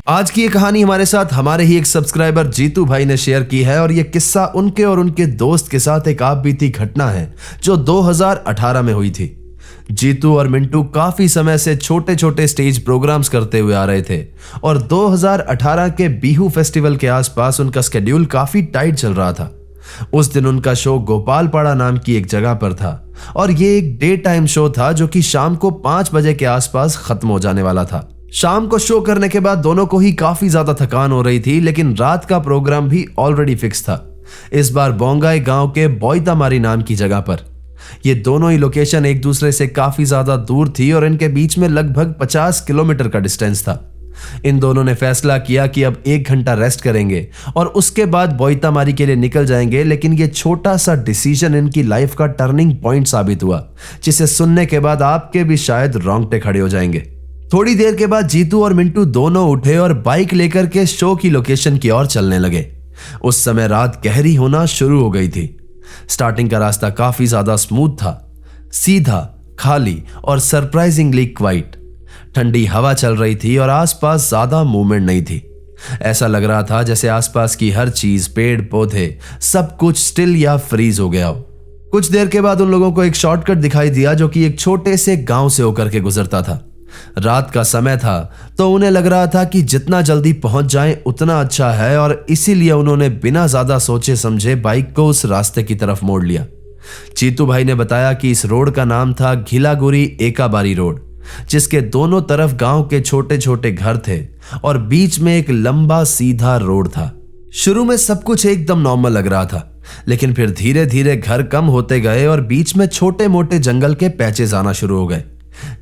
आज की ये कहानी हमारे साथ हमारे ही एक सब्सक्राइबर जीतू भाई ने शेयर की है और ये किस्सा उनके और उनके दोस्त के साथ एक आप बीती घटना है जो 2018 में हुई थी। जीतू और मिंटू काफी समय से छोटे छोटे स्टेज प्रोग्राम्स करते हुए आ रहे थे और 2018 के बिहू फेस्टिवल के आसपास उनका स्केड्यूल काफी टाइट चल रहा था। उस दिन उनका शो गोपालपाड़ा नाम की एक जगह पर था और ये एक डे टाइम शो था जो कि शाम को 5 बजे के आसपास खत्म हो जाने वाला था। शाम को शो करने के बाद दोनों को ही काफी ज्यादा थकान हो रही थी, लेकिन रात का प्रोग्राम भी ऑलरेडी फिक्स था। इस बार बोंगाई गांव के बोईतामारी नाम की जगह पर। ये दोनों ही लोकेशन एक दूसरे से काफी ज्यादा दूर थी और इनके बीच में लगभग 50 किलोमीटर का डिस्टेंस था। इन दोनों ने फैसला किया कि अब 1 घंटा रेस्ट करेंगे और उसके बाद बोईतामारी के लिए निकल जाएंगे, लेकिन ये छोटा सा डिसीजन इनकी लाइफ का टर्निंग पॉइंट साबित हुआ, जिसे सुनने के बाद आपके भी शायद रोंगटे खड़े हो जाएंगे। थोड़ी देर के बाद जीतू और मिंटू दोनों उठे और बाइक लेकर के शो की लोकेशन की ओर चलने लगे। उस समय रात गहरी होना शुरू हो गई थी। स्टार्टिंग का रास्ता काफी ज्यादा स्मूथ था, सीधा, खाली और सरप्राइजिंगली क्वाइट। ठंडी हवा चल रही थी और आसपास ज्यादा मूवमेंट नहीं थी। ऐसा लग रहा था जैसे आसपास की हर चीज, पेड़ पौधे, सब कुछ स्टिल या फ्रीज हो गया हो। कुछ देर के बाद उन लोगों को एक शॉर्टकट दिखाई दिया जो कि एक छोटे से गांव से होकर के गुजरता था। रात का समय था तो उन्हें लग रहा था कि जितना जल्दी पहुंच जाएं उतना अच्छा है और इसीलिए उन्होंने बिना ज्यादा सोचे समझे बाइक को उस रास्ते की तरफ मोड़ लिया। जीतू भाई ने बताया कि इस रोड का नाम था घिलागुरी एकाबारी रोड, जिसके दोनों तरफ गांव के छोटे छोटे घर थे और बीच में एक लंबा सीधा रोड था। शुरू में सब कुछ एकदम नॉर्मल लग रहा था, लेकिन फिर धीरे धीरे घर कम होते गए और बीच में छोटे मोटे जंगल के पैचेज आना शुरू हो गए।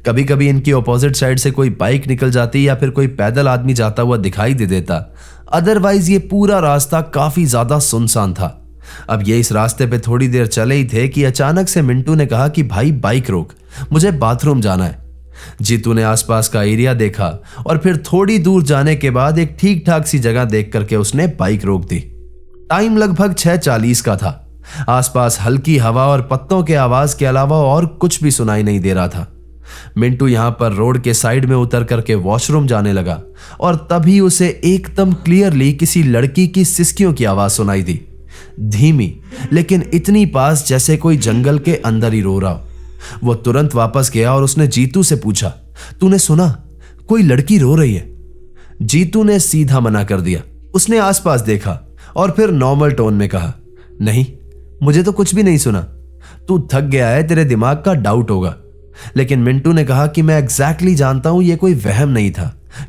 कभी कभी इनकी ऑपोजिट साइड से कोई बाइक निकल जाती या फिर कोई पैदल आदमी जाता हुआ दिखाई दे देता। अदरवाइज ये पूरा रास्ता काफी ज्यादा सुनसान था। अब ये इस रास्ते पे थोड़ी देर चले ही थे कि अचानक से मिंटू ने कहा कि भाई बाइक रोक, मुझे बाथरूम जाना है। जीतू ने आसपास का एरिया देखा और फिर थोड़ी दूर जाने के बाद एक ठीक ठाक सी जगह देख करके उसने बाइक रोक दी। टाइम लगभग 6:40 का था। आसपास हल्की हवा और पत्तों के आवाज के अलावा और कुछ भी सुनाई नहीं दे रहा था। मिंटू यहां पर रोड के साइड में उतर करके वॉशरूम जाने लगा और तभी उसे एकदम क्लियरली किसी लड़की की सिसकियों की आवाज सुनाई दी। धीमी, लेकिन इतनी पास जैसे कोई जंगल के अंदर ही रो रहा हो। वो तुरंत वापस गया और उसने जीतू से पूछा, तूने सुना? कोई लड़की रो रही है। जीतू ने सीधा मना कर दिया। उसने आसपास देखा और फिर नॉर्मल टोन में कहा, नहीं, मुझे तो कुछ भी नहीं सुना। तू थक गया है, तेरे दिमाग का डाउट होगा। लेकिन मिंटू ने कहा कि मैं एग्जैक्टली जानता हूं ये कोई वहम नहीं था,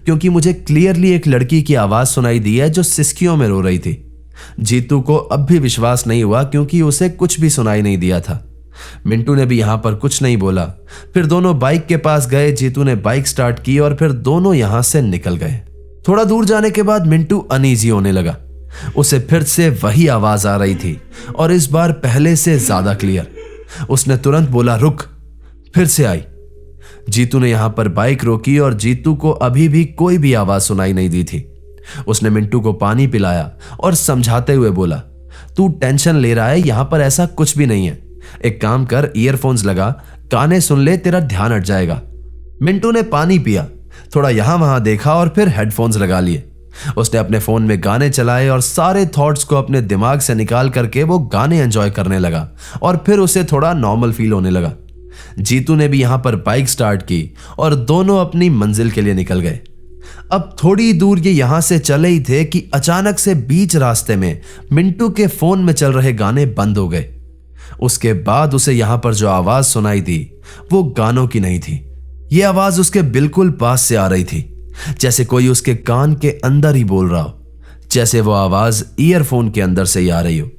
क्योंकि मुझे क्लियरली एक लड़की की आवाज सुनाई दी है जो सिसकियों में रो रही थी। जीतू को अब भी विश्वास नहीं हुआ क्योंकि उसे कुछ भी सुनाई नहीं दिया था। मिंटू ने भी यहां पर कुछ नहीं बोला। फिर दोनों बाइक के पास गए। जीतू ने बाइक स्टार्ट की और फिर दोनों यहां से निकल गए। थोड़ा दूर जाने के बाद मिंटू अनईजी होने लगा। उसे फिर से वही आवाज आ रही थी और इस बार पहले से ज्यादा क्लियर। उसने तुरंत बोला, रुक। फिर से आई। जीतू ने यहां पर बाइक रोकी और जीतू को अभी भी कोई भी आवाज सुनाई नहीं दी थी। उसने मिंटू को पानी पिलाया और समझाते हुए बोला, तू टेंशन ले रहा है, यहां पर ऐसा कुछ भी नहीं है। एक काम कर, ईयरफोन्स लगा, गाने सुन ले, तेरा ध्यान हट जाएगा। मिंटू ने पानी पिया, थोड़ा यहां वहां देखा और फिर हेडफोन्स लगा लिए। उसने अपने फोन में गाने चलाए और सारे थॉट्स को अपने दिमाग से निकाल करके वो गाने एंजॉय करने लगा और फिर उसे थोड़ा नॉर्मल फील होने लगा। जीतू ने भी यहां पर बाइक स्टार्ट की और दोनों अपनी मंजिल के लिए निकल गए। अब थोड़ी दूर ये यहां से चले ही थे कि अचानक से बीच रास्ते में मिंटू के फोन में चल रहे गाने बंद हो गए। उसके बाद उसे यहां पर जो आवाज सुनाई दी वो गानों की नहीं थी। ये आवाज उसके बिल्कुल पास से आ रही थी, जैसे कोई उसके कान के अंदर ही बोल रहा हो, जैसे वो आवाज ईयरफोन के अंदर से ही आ रही हो।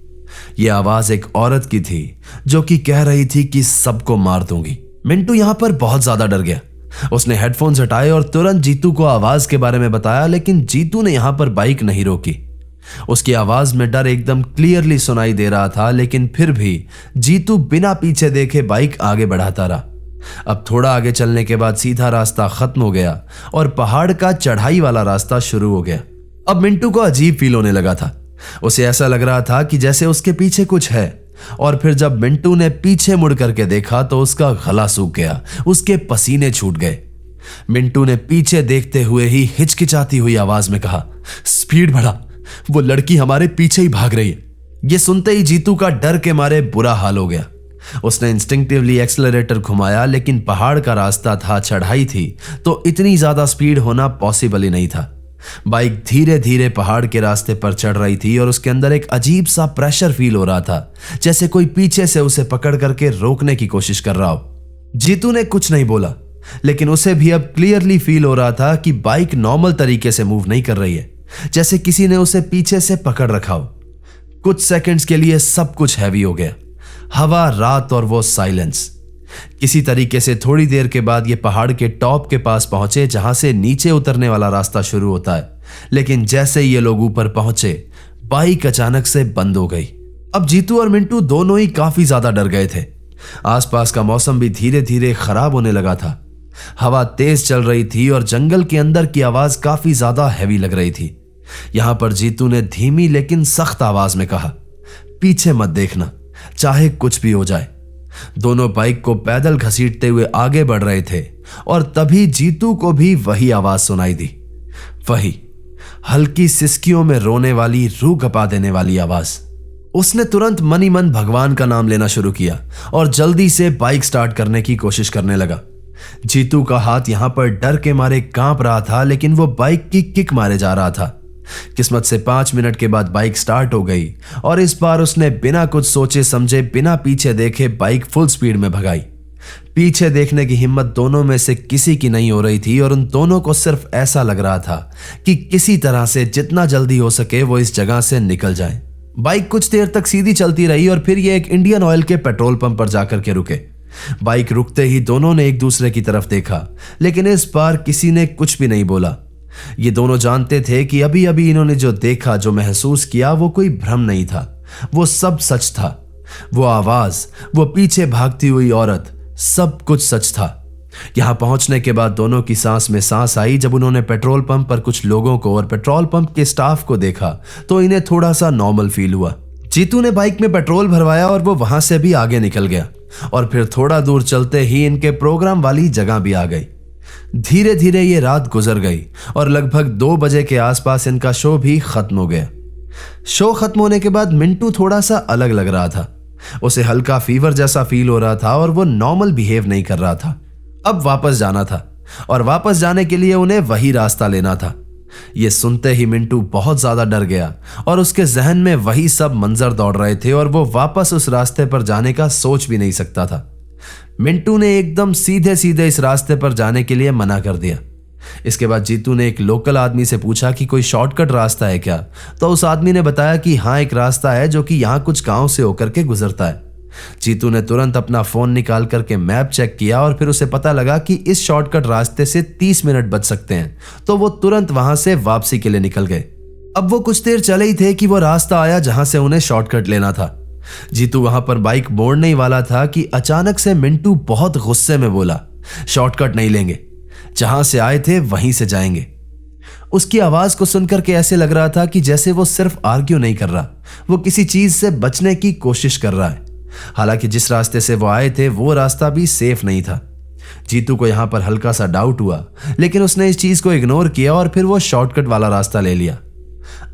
यह आवाज एक औरत की थी जो कि कह रही थी कि सबको मार दूंगी। मिंटू यहां पर बहुत ज्यादा डर गया। उसने हेडफोन्स हटाए और तुरंत जीतू को आवाज के बारे में बताया, लेकिन जीतू ने यहां पर बाइक नहीं रोकी। उसकी आवाज में डर एकदम क्लियरली सुनाई दे रहा था, लेकिन फिर भी जीतू बिना पीछे देखे बाइक आगे बढ़ाता रहा। अब थोड़ा आगे चलने के बाद सीधा रास्ता खत्म हो गया और पहाड़ का चढ़ाई वाला रास्ता शुरू हो गया। अब मिंटू को अजीब फील होने लगा था। उसे ऐसा लग रहा था कि जैसे उसके पीछे कुछ है। और फिर जब मिंटू ने पीछे मुड़ करके देखा तो उसका गला सूख गया, उसके पसीने छूट गए। मिंटू ने पीछे देखते हुए ही हिचकिचाती हुई आवाज में कहा, स्पीड बढ़ा, वो लड़की हमारे पीछे ही भाग रही है। ये सुनते ही जीतू का डर के मारे बुरा हाल हो गया। उसने इंस्टिंक्टिवली एक्सेलरेटर घुमाया, लेकिन पहाड़ का रास्ता था, चढ़ाई थी, तो इतनी ज्यादा स्पीड होना पॉसिबल ही नहीं था। बाइक धीरे धीरे पहाड़ के रास्ते पर चढ़ रही थी और उसके अंदर एक अजीब सा प्रेशर फील हो रहा था, जैसे कोई पीछे से उसे पकड़ करके रोकने की कोशिश कर रहा हो। जीतू ने कुछ नहीं बोला, लेकिन उसे भी अब क्लियरली फील हो रहा था कि बाइक नॉर्मल तरीके से मूव नहीं कर रही है, जैसे किसी ने उसे पीछे से पकड़ रखा हो। कुछ सेकंड्स के लिए सब कुछ हैवी हो गया, हवा, रात और वो साइलेंस। किसी तरीके से थोड़ी देर के बाद ये पहाड़ के टॉप के पास पहुंचे, जहां से नीचे उतरने वाला रास्ता शुरू होता है। लेकिन जैसे ये लोग ऊपर पहुंचे, बाइक अचानक से बंद हो गई। अब जीतू और मिंटू दोनों ही काफी ज्यादा डर गए थे। आसपास का मौसम भी धीरे धीरे खराब होने लगा था। हवा तेज चल रही थी और जंगल के अंदर की आवाज काफी ज्यादा हैवी लग रही थी। यहां पर जीतू ने धीमी लेकिन सख्त आवाज में कहा, पीछे मत देखना, चाहे कुछ भी हो जाए। दोनों बाइक को पैदल घसीटते हुए आगे बढ़ रहे थे और तभी जीतू को भी वही आवाज सुनाई दी, वही हल्की सिसकियों में रोने वाली, रूह कपा देने वाली आवाज। उसने तुरंत मन ही मन भगवान का नाम लेना शुरू किया और जल्दी से बाइक स्टार्ट करने की कोशिश करने लगा। जीतू का हाथ यहां पर डर के मारे कांप रहा था, लेकिन वो बाइक की किक मारे जा रहा था। किस्मत से 5 मिनट के बाद बाइक स्टार्ट हो गई और इस बार उसने बिना कुछ सोचे समझे, बिना पीछे देखे बाइक फुल स्पीड में भगाई। पीछे देखने की हिम्मत दोनों में से किसी की नहीं हो रही थी और उन दोनों को सिर्फ ऐसा लग रहा था कि किसी तरह से जितना जल्दी हो सके वो इस जगह से निकल जाए। बाइक कुछ देर तक सीधी चलती रही और फिर ये एक इंडियन ऑयल के पेट्रोल पंप पर जाकर के रुके। बाइक रुकते ही दोनों ने एक दूसरे की तरफ देखा, लेकिन इस बार किसी ने कुछ भी नहीं बोला। ये दोनों जानते थे कि अभी अभी इन्होंने जो देखा, जो महसूस किया, वो कोई भ्रम नहीं था, वो सब सच था। वो आवाज, वो पीछे भागती हुई औरत, सब कुछ सच था। यहां पहुंचने के बाद दोनों की सांस में सांस आई जब उन्होंने पेट्रोल पंप पर कुछ लोगों को और पेट्रोल पंप के स्टाफ को देखा, तो इन्हें थोड़ा सा नॉर्मल फील हुआ। जीतू ने बाइक में पेट्रोल भरवाया और वो वहां से भी आगे निकल गया और फिर थोड़ा दूर चलते ही इनके प्रोग्राम वाली जगह भी आ गई। धीरे धीरे ये रात गुजर गई और लगभग 2 बजे के आसपास इनका शो भी खत्म हो गया। शो खत्म होने के बाद मिंटू थोड़ा सा अलग लग रहा था। उसे हल्का फीवर जैसा फील हो रहा था और वो नॉर्मल बिहेव नहीं कर रहा था। अब वापस जाना था और वापस जाने के लिए उन्हें वही रास्ता लेना था। ये सुनते ही मिंटू बहुत ज्यादा डर गया और उसके जहन में वही सब मंजर दौड़ रहे थे और वो वापस उस रास्ते पर जाने का सोच भी नहीं सकता था। मिंटू ने एकदम सीधे सीधे इस रास्ते पर जाने के लिए मना कर दिया। इसके बाद जीतू ने एक लोकल आदमी से पूछा कि कोई शॉर्टकट रास्ता है क्या, तो उस आदमी ने बताया कि हाँ, एक रास्ता है जो कि यहाँ कुछ गांव से होकर के गुजरता है। जीतू ने तुरंत अपना फोन निकाल करके मैप चेक किया और फिर उसे पता लगा कि इस शॉर्टकट रास्ते से 30 मिनट बच सकते हैं, तो वो तुरंत वहां से वापसी के लिए निकल गए। अब वो कुछ देर चले ही थे कि वो रास्ता आया जहां से उन्हें शॉर्टकट लेना था। जीतू वहां पर बाइक मोड़ने ही वाला था कि अचानक से मिंटू बहुत गुस्से में बोला, शॉर्टकट नहीं लेंगे, जहां से आए थे वहीं से जाएंगे। उसकी आवाज को सुनकर के ऐसे लग रहा था कि जैसे वो सिर्फ आर्ग्यू नहीं कर रहा, वो किसी चीज से बचने की कोशिश कर रहा है। हालांकि जिस रास्ते से वो आए थे वो रास्ता भी सेफ नहीं था। जीतू को यहां पर हल्का सा डाउट हुआ, लेकिन उसने इस चीज को इग्नोर किया और फिर वो शॉर्टकट वाला रास्ता ले लिया।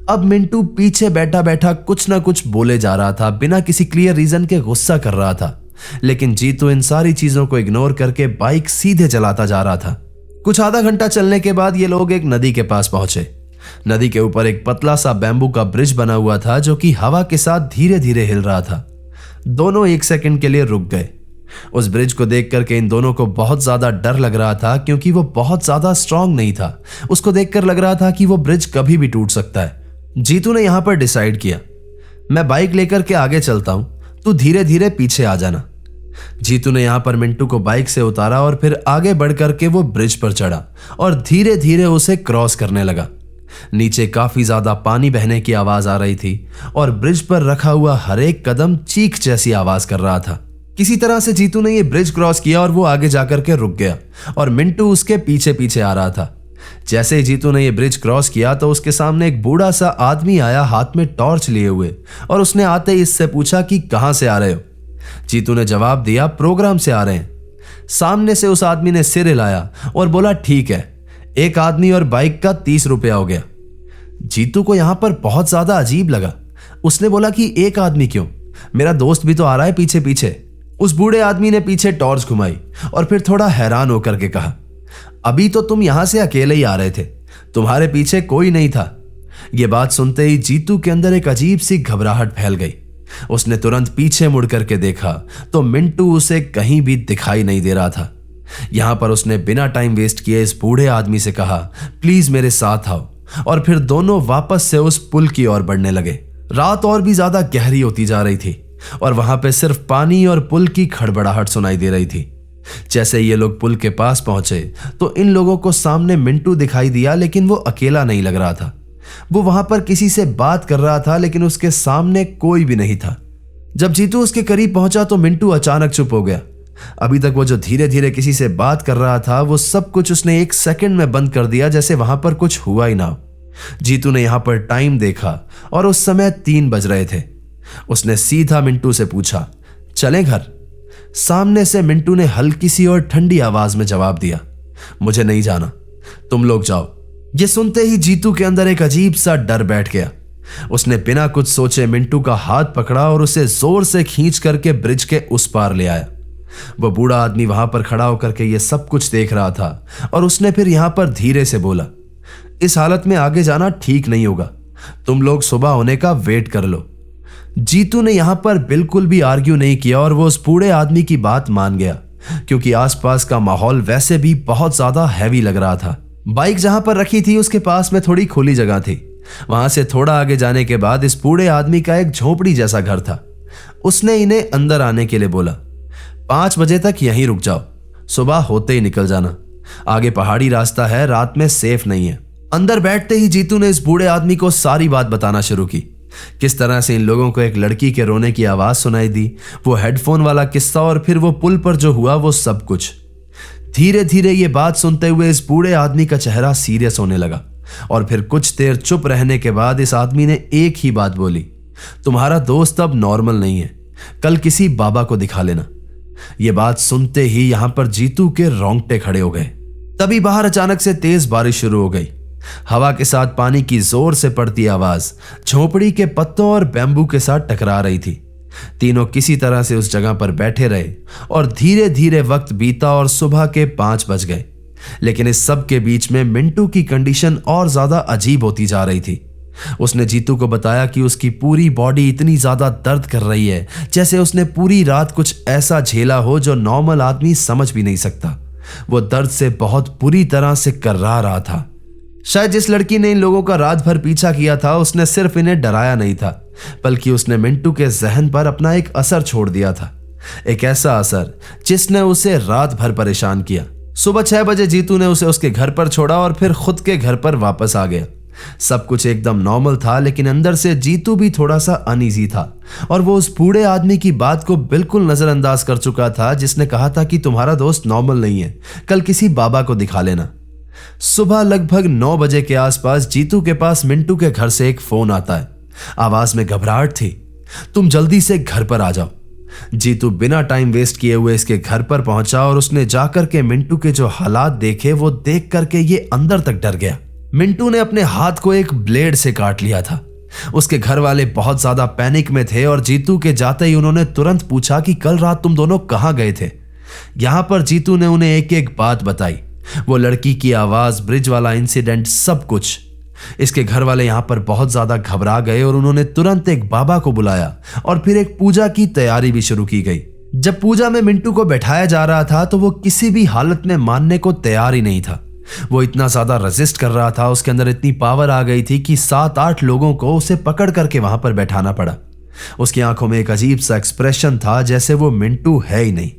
अब मिंटू पीछे बैठा बैठा कुछ ना कुछ बोले जा रहा था, बिना किसी क्लियर रीजन के गुस्सा कर रहा था। लेकिन जीतू इन सारी चीजों को इग्नोर करके बाइक सीधे चलाता जा रहा था। कुछ आधा घंटा चलने के बाद ये लोग एक नदी के पास पहुंचे। नदी के ऊपर एक पतला सा बैम्बू का ब्रिज बना हुआ था जो कि हवा के साथ धीरे धीरे हिल रहा था। दोनों 1 सेकंड के लिए रुक गए। उस ब्रिज को देख करके इन दोनों को बहुत ज्यादा डर लग रहा था, क्योंकि वो बहुत ज्यादा स्ट्रांग नहीं था। उसको देखकर लग रहा था कि वो ब्रिज कभी भी टूट सकता है। जीतू ने यहां पर डिसाइड किया, मैं बाइक लेकर के आगे चलता हूं, तू धीरे धीरे पीछे आ जाना। जीतू ने यहां पर मिंटू को बाइक से उतारा और फिर आगे बढ़ करके वो ब्रिज पर चढ़ा और धीरे धीरे उसे क्रॉस करने लगा। नीचे काफी ज्यादा पानी बहने की आवाज आ रही थी और ब्रिज पर रखा हुआ हर एक कदम चीख जैसी आवाज कर रहा था। किसी तरह से जीतू ने ये ब्रिज क्रॉस किया और वो आगे जाकर के रुक गया और मिंटू उसके पीछे पीछे आ रहा था। जैसे ही जीतू ने ये ब्रिज क्रॉस किया तो उसके सामने एक बूढ़ा सा आदमी आया, हाथ में टॉर्च लिए हुए, और उसने आते ही इससे पूछा कि कहां से आ रहे हो। जीतू ने जवाब दिया, प्रोग्राम से आ रहे हैं। सामने से उस आदमी ने सिर हिलाया और बोला, ठीक है, एक आदमी और बाइक का 30 रुपया हो गया। जीतू को यहां पर बहुत ज्यादा अजीब लगा। उसने बोला कि एक आदमी क्यों, मेरा दोस्त भी तो आ रहा है पीछे पीछे। उस बूढ़े आदमी ने पीछे टॉर्च घुमाई और फिर थोड़ा हैरान होकर के कहा, अभी तो तुम यहां से अकेले ही आ रहे थे, तुम्हारे पीछे कोई नहीं था। यह बात सुनते ही जीतू के अंदर एक अजीब सी घबराहट फैल गई। उसने तुरंत पीछे मुड़ करके देखा तो मिंटू उसे कहीं भी दिखाई नहीं दे रहा था। यहां पर उसने बिना टाइम वेस्ट किए इस बूढ़े आदमी से कहा, प्लीज मेरे साथ आओ, और फिर दोनों वापस से उस पुल की ओर बढ़ने लगे। रात और भी ज्यादा गहरी होती जा रही थी और वहां पे सिर्फ पानी और पुल की खड़बड़ाहट सुनाई दे रही थी। जैसे ये लोग पुल के पास पहुंचे तो इन लोगों को सामने मिंटू दिखाई दिया, लेकिन वो अकेला नहीं लग रहा था। वो वहां पर किसी से बात कर रहा था, लेकिन उसके सामने कोई भी नहीं था। जब जीतू उसके करीब पहुंचा तो मिंटू अचानक चुप हो गया। अभी तक वो जो धीरे धीरे किसी से बात कर रहा था, वो सब कुछ उसने 1 सेकंड में बंद कर दिया, जैसे वहां पर कुछ हुआ ही ना हो। जीतू ने यहां पर टाइम देखा और उस समय 3 बज रहे थे। उसने सीधा मिंटू से पूछा, चलें घर? सामने से मिंटू ने हल्की सी और ठंडी आवाज में जवाब दिया, मुझे नहीं जाना, तुम लोग जाओ। ये सुनते ही जीतू के अंदर एक अजीब सा डर बैठ गया। उसने बिना कुछ सोचे मिंटू का हाथ पकड़ा और उसे जोर से खींच करके ब्रिज के उस पार ले आया। वह बूढ़ा आदमी वहां पर खड़ा होकर के ये सब कुछ देख रहा था और उसने फिर यहां पर धीरे से बोला, इस हालत में आगे जाना ठीक नहीं होगा, तुम लोग सुबह होने का वेट कर लो। जीतू ने यहां पर बिल्कुल भी आर्ग्यू नहीं किया और वो उस बूढ़े आदमी की बात मान गया, क्योंकि आसपास का माहौल वैसे भी बहुत ज्यादा हैवी लग रहा था। बाइक जहां पर रखी थी उसके पास में थोड़ी खुली जगह थी। वहां से थोड़ा आगे जाने के बाद इस बूढ़े आदमी का एक झोपड़ी जैसा घर था। उसने इन्हें अंदर आने के लिए बोला, 5 बजे तक यहीं रुक जाओ, सुबह होते ही निकल जाना, आगे पहाड़ी रास्ता है, रात में सेफ नहीं है। अंदर बैठते ही जीतू ने इस बूढ़े आदमी को सारी बात बताना शुरू की, किस तरह से इन लोगों को एक लड़की के रोने की आवाज सुनाई दी, वो हेडफोन वाला किस्सा और फिर वो पुल पर जो हुआ वो सब कुछ। धीरे धीरे ये बात सुनते हुए इस बूढ़े आदमी का चेहरा सीरियस होने लगा और फिर कुछ देर चुप रहने के बाद इस आदमी ने एक ही बात बोली, तुम्हारा दोस्त अब नॉर्मल नहीं है, कल किसी बाबा को दिखा लेना। यह बात सुनते ही यहां पर जीतू के रोंगटे खड़े हो गए। तभी बाहर अचानक से तेज बारिश शुरू हो गई। हवा के साथ पानी की जोर से पड़ती आवाज झोपड़ी के पत्तों और बैम्बू के साथ टकरा रही थी। तीनों किसी तरह से उस जगह पर बैठे रहे और धीरे धीरे वक्त बीता और सुबह के 5 बज गए। लेकिन इस सब के बीच में मिंटू की कंडीशन और ज्यादा अजीब होती जा रही थी। उसने जीतू को बताया कि उसकी पूरी बॉडी इतनी ज्यादा दर्द कर रही है जैसे उसने पूरी रात कुछ ऐसा झेला हो जो नॉर्मल आदमी समझ भी नहीं सकता। वो दर्द से बहुत बुरी तरह से कर्रा रहा था। शायद जिस लड़की ने इन लोगों का रात भर पीछा किया था उसने सिर्फ इन्हें डराया नहीं था, बल्कि उसने मिंटू के जहन पर अपना एक असर छोड़ दिया था, एक ऐसा असर जिसने उसे रात भर परेशान किया। सुबह 6 बजे जीतू ने उसे उसके घर पर छोड़ा और फिर खुद के घर पर वापस आ गया। सब कुछ एकदम नॉर्मल था, लेकिन अंदर से जीतू भी थोड़ा सा अनईजी था और वो उस बूढ़े आदमी की बात को बिल्कुल नजरअंदाज कर चुका था जिसने कहा था कि तुम्हारा दोस्त नॉर्मल नहीं है, कल किसी बाबा को दिखा लेना। सुबह लगभग 9 बजे के आसपास जीतू के पास मिंटू के घर से एक फोन आता है। आवाज में घबराहट थी, तुम जल्दी से घर पर आ जाओ। जीतू बिना टाइम वेस्ट किए हुए इसके घर पर पहुंचा और उसने जाकर के मिंटू के जो हालात देखे वो देख करके ये अंदर तक डर गया। मिंटू ने अपने हाथ को एक ब्लेड से काट लिया था। उसके घर वाले बहुत ज्यादा पैनिक में थे और जीतू के जाते ही उन्होंने तुरंत पूछा कि कल रात तुम दोनों कहां गए थे। यहां पर जीतू ने उन्हें एक एक बात बताई, वो लड़की की आवाज, ब्रिज वाला इंसिडेंट, सब कुछ। इसके घर वाले यहां पर बहुत ज्यादा घबरा गए और उन्होंने तुरंत एक बाबा को बुलाया और फिर एक पूजा की तैयारी भी शुरू की गई। जब पूजा में मिंटू को बैठाया जा रहा था तो वो किसी भी हालत में मानने को तैयार ही नहीं था। वो इतना ज्यादा रेजिस्ट कर रहा था, उसके अंदर इतनी पावर आ गई थी कि 7-8 लोगों को उसे पकड़ करके वहां पर बैठाना पड़ा। उसकी आंखों में एक अजीब सा एक्सप्रेशन था, जैसे वो मिंटू है ही नहीं।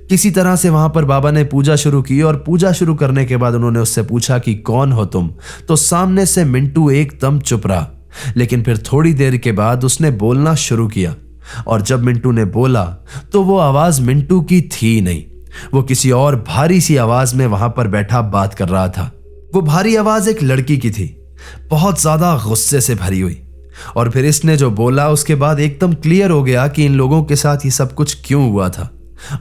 किसी तरह से वहां पर बाबा ने पूजा शुरू की और पूजा शुरू करने के बाद उन्होंने उससे पूछा कि कौन हो तुम, तो सामने से मिंटू एकदम चुप रहा। लेकिन फिर थोड़ी देर के बाद उसने बोलना शुरू किया और जब मिंटू ने बोला तो वो आवाज मिंटू की थी नहीं, वो किसी और भारी सी आवाज में वहां पर बैठा बात कर रहा था। वो भारी आवाज एक लड़की की थी, बहुत ज्यादा गुस्से से भरी हुई। और फिर इसने जो बोला उसके बाद एकदम क्लियर हो गया कि इन लोगों के साथ ये सब कुछ क्यों हुआ था।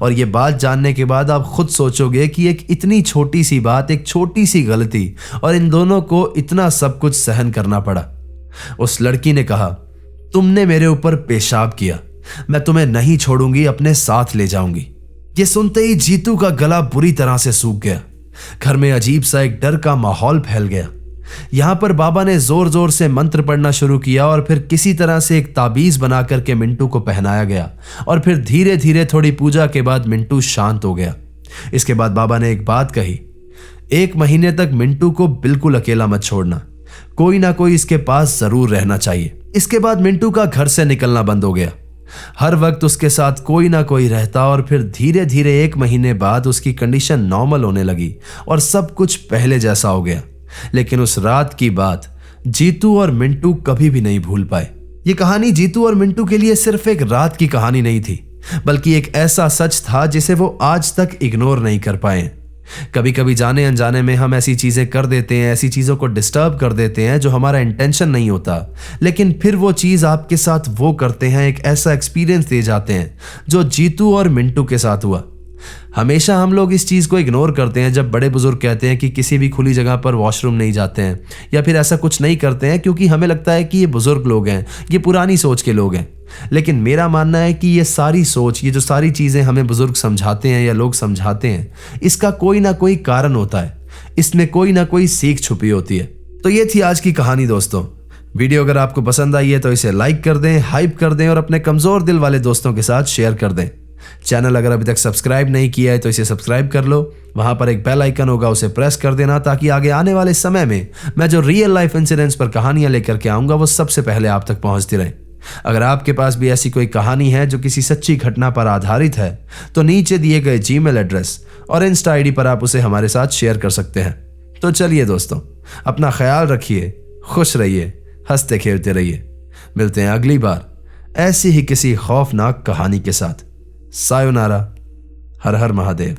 और ये बात जानने के बाद आप खुद सोचोगे कि एक इतनी छोटी सी बात, एक छोटी सी गलती, और इन दोनों को इतना सब कुछ सहन करना पड़ा। उस लड़की ने कहा, तुमने मेरे ऊपर पेशाब किया, मैं तुम्हें नहीं छोड़ूंगी, अपने साथ ले जाऊंगी। ये सुनते ही जीतू का गला बुरी तरह से सूख गया। घर में अजीब सा एक डर का माहौल फैल गया। यहां पर बाबा ने जोर जोर से मंत्र पढ़ना शुरू किया और फिर किसी तरह से एक ताबीज बना करके मिंटू को पहनाया गया और फिर धीरे धीरे थोड़ी पूजा के बाद मिंटू शांत हो गया। इसके बाद बाबा ने एक बात कही, 1 महीने तक मिंटू को बिल्कुल अकेला मत छोड़ना, कोई ना कोई इसके पास जरूर रहना चाहिए। इसके बाद मिंटू का घर से निकलना बंद हो गया। हर वक्त उसके साथ कोई ना कोई रहता और फिर धीरे धीरे 1 महीने बाद उसकी कंडीशन नॉर्मल होने लगी और सब कुछ पहले जैसा हो गया। लेकिन उस रात की बात जीतू और मिंटू कभी भी नहीं भूल पाए। ये कहानी जीतू और मिंटू के लिए सिर्फ एक रात की कहानी नहीं थी, बल्कि एक ऐसा सच था जिसे वो आज तक इग्नोर नहीं कर पाए। कभी कभी जाने अनजाने में हम ऐसी चीजें कर देते हैं, ऐसी चीजों को डिस्टर्ब कर देते हैं जो हमारा इंटेंशन नहीं होता, लेकिन फिर वो चीज आपके साथ वो करते हैं, एक ऐसा एक्सपीरियंस दे जाते हैं जो जीतू और मिंटू के साथ हुआ। हमेशा हम लोग इस चीज को इग्नोर करते हैं जब बड़े बुजुर्ग कहते हैं कि किसी भी खुली जगह पर वॉशरूम नहीं जाते हैं या फिर ऐसा कुछ नहीं करते हैं, क्योंकि हमें लगता है कि ये बुजुर्ग लोग हैं, ये पुरानी सोच के लोग हैं। लेकिन मेरा मानना है कि ये सारी सोच, ये जो सारी चीजें हमें बुजुर्ग समझाते हैं या लोग समझाते हैं, इसका कोई ना कोई कारण होता है, इसमें कोई ना कोई सीख छुपी होती है। तो ये थी आज की कहानी दोस्तों। वीडियो अगर आपको पसंद आई है तो इसे लाइक कर दें, हाइप कर दें और अपने कमजोर दिल वाले दोस्तों के साथ शेयर कर दें। चैनल अगर अभी तक सब्सक्राइब नहीं किया है तो इसे सब्सक्राइब कर लो। वहां पर एक बेल आइकन होगा, उसे प्रेस कर देना ताकि आगे आने वाले समय में मैं जो रियल लाइफ इंसिडेंट्स पर कहानियां लेकर के आऊंगा वो सबसे पहले आप तक पहुंचती रहे। अगर आपके पास भी ऐसी कोई कहानी है जो किसी सच्ची घटना पर आधारित है तो नीचे दिए गए जीमेल एड्रेस और इंस्टा आईडी पर आप उसे हमारे साथ शेयर कर सकते हैं। तो चलिए दोस्तों, अपना ख्याल रखिए, खुश रहिए, हंसते खेलते रहिए। मिलते हैं अगली बार ऐसी ही किसी खौफनाक कहानी के साथ। सायोनारा। हर हर महादेव।